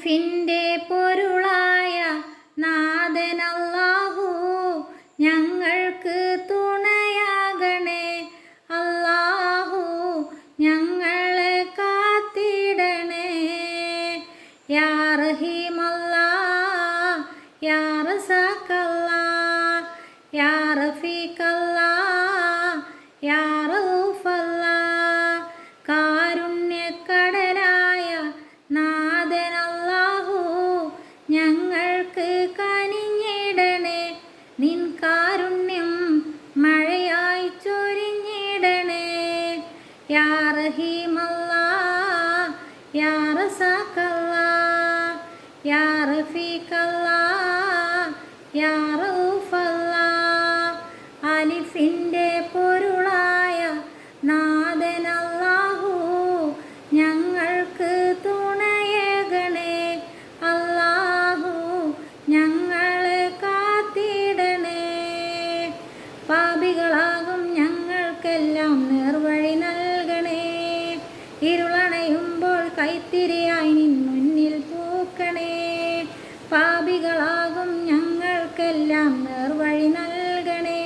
അലിഫിൻ്റെ പൊരുളായ നാഥനല്ലാഹു ഞങ്ങൾക്ക് തുണയാകണേ. അല്ലാഹു ഞങ്ങളെ കാത്തിടണേ. യാ റഹീമല്ലാ, യാ റസാഖല്ലാ, യാ റഫീഖല്ലാ, യാ റഊഫല്ലാ. കാരുണ്യക്കടലായ നാഥനല്ലാഹു ഞങ്ങൾക്ക് കനിഞ്ഞിടണേ. നിൻ കാരുണ്യം മഴയായി ചൊരിഞ്ഞിടണേ. യാ റഹീമല്ലാ, യാ റസാഖല്ലാ, യാ റഫീഖല്ലാ, യാ റഊഫല്ലാ. അലിഫിൻ്റെ പൊരുളായ നാഥനല്ലാഹു ഞങ്ങൾക്ക് തുണയേകണേ. അല്ലാഹു ഞങ്ങളെ കാത്തിടണേ. പാപികളാകും ഞങ്ങൾക്കെല്ലാം നേർവഴി നൽകണേ. ഇരുളണയുമ്പോൾ കൈത്തിരിയായി നിൻ മുന്നിൽ പൂക്കണേ. പാപികളാകും ഞങ്ങൾക്കെല്ലാം നേർവഴി നൽകണേ.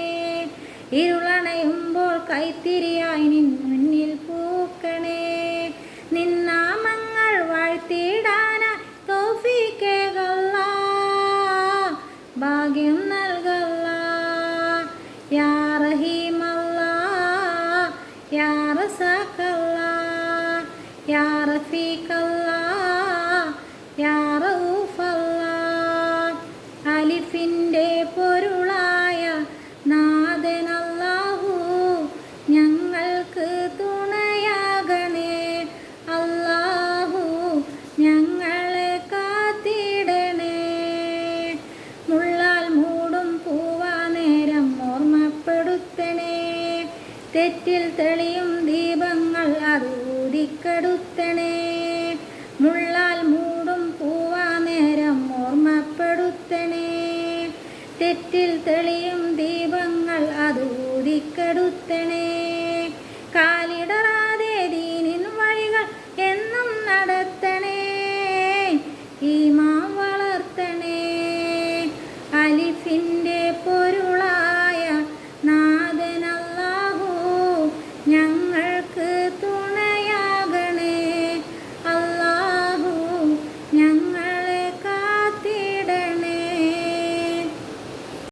ഇരുളണയുമ്പോൾ കൈത്തിരിയായി നിൻ മുന്നിൽ പൂക്കണേ. നിന്നാമങ്ങൾ വാഴ്ത്തിടാനായി തൗഫീഖേകല്ലാ, ഭാഗ്യം നൽകല്ലാ. യാ റഹീമല്ലാ, യാ റസാഖല്ലാ, യാ റഫീഖല്ലാ, യാ റഊഫല്ലാ. അലിഫിൻ്റെ പൊരുളായ നാഥനല്ലാഹു ഞങ്ങൾക്ക് തുണയാകണേ. അല്ലാഹു ഞങ്ങളെ കാത്തിടണേ. മുള്ളാൽ മൂടും പൂവാനേരം ഓർമ്മപ്പെടുത്തണേ. തെറ്റിൽ തെളിയും ദീപങ്ങൾ അത് ഊതിക്കെടുത്തണേ. മുള്ളാൽ മൂടും പൂവാനേരം ഓർമ്മപ്പെടുത്തണേ. തെറ്റിൽ തെളിയും